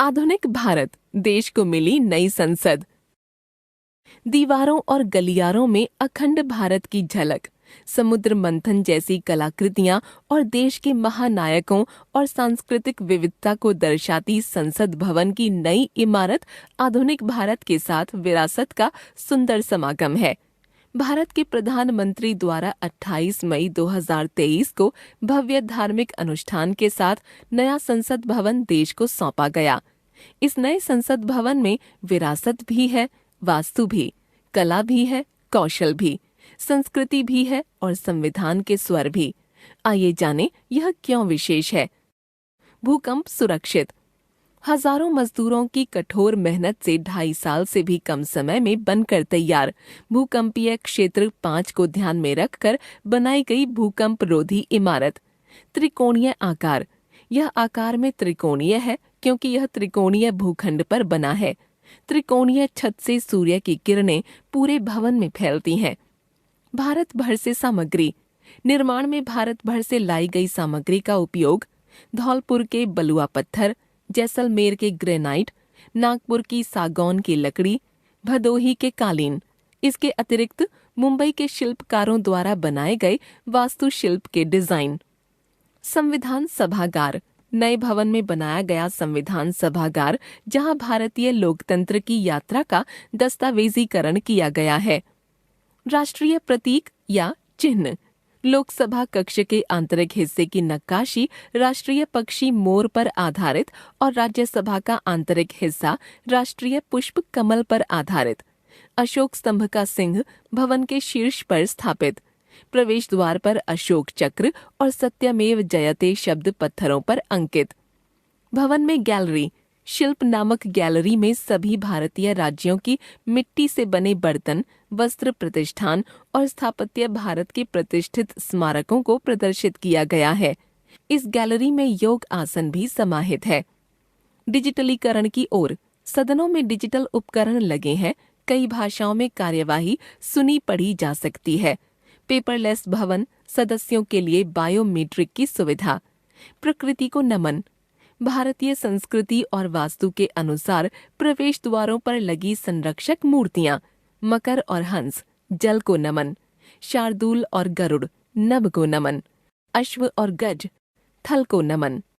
आधुनिक भारत देश को मिली नई संसद। दीवारों और गलियारों में अखंड भारत की झलक, समुद्र मंथन जैसी कलाकृतियां और देश के महानायकों और सांस्कृतिक विविधता को दर्शाती संसद भवन की नई इमारत आधुनिक भारत के साथ विरासत का सुंदर समागम है। भारत के प्रधानमंत्री द्वारा 28 मई 2023 को भव्य धार्मिक अनुष्ठान के साथ नया संसद भवन देश को सौंपा गया। इस नए संसद भवन में विरासत भी है, वास्तु भी, कला भी है, कौशल भी, संस्कृति भी है और संविधान के स्वर भी। आइए जानें यह क्यों विशेष है। भूकंप सुरक्षित। हजारों मजदूरों की कठोर मेहनत से 2.5 साल से भी कम समय में बनकर तैयार भूकंपीय क्षेत्र 5 को ध्यान में रखकर बनाई गई भूकंप रोधी इमारत। त्रिकोणीय आकार। यह आकार में त्रिकोणीय है क्योंकि यह त्रिकोणीय भूखंड पर बना है। त्रिकोणीय छत से सूर्य की किरणें पूरे भवन में फैलती हैं। भारत भर से सामग्री। निर्माण में भारत भर से लाई गई सामग्री का उपयोग धौलपुर के बलुआ पत्थर, जैसलमेर के ग्रेनाइट, नागपुर की सागौन की लकड़ी, भदोही के कालीन। इसके अतिरिक्त मुंबई के शिल्पकारों द्वारा बनाए गए वास्तुशिल्प के डिजाइन। संविधान सभागार। नए भवन में बनाया गया संविधान सभागार, जहां भारतीय लोकतंत्र की यात्रा का दस्तावेजीकरण किया गया है। राष्ट्रीय प्रतीक या चिन्ह। लोकसभा कक्ष के आंतरिक हिस्से की नक्काशी राष्ट्रीय पक्षी मोर पर आधारित और राज्यसभा का आंतरिक हिस्सा राष्ट्रीय पुष्प कमल पर आधारित। अशोक स्तंभ का सिंह भवन के शीर्ष पर स्थापित। प्रवेश द्वार पर अशोक चक्र और सत्यमेव जयते शब्द पत्थरों पर अंकित। भवन में गैलरी। शिल्प नामक गैलरी में सभी भारतीय राज्यों की मिट्टी से बने बर्तन, वस्त्र प्रतिष्ठान और स्थापत्य भारत के प्रतिष्ठित स्मारकों को प्रदर्शित किया गया है। इस गैलरी में योग आसन भी समाहित है। डिजिटलीकरण की ओर। सदनों में डिजिटल उपकरण लगे हैं। कई भाषाओं में कार्यवाही सुनी पढ़ी जा सकती है। पेपरलेस भवन। सदस्यों के लिए बायोमेट्रिक की सुविधा। प्रकृति को नमन। भारतीय संस्कृति और वास्तु के अनुसार प्रवेश द्वारों पर लगी संरक्षक मूर्तियां। मकर और हंस, जल को नमन। शार्दूल और गरुड़, नभ को नमन। अश्व और गज, थल को नमन।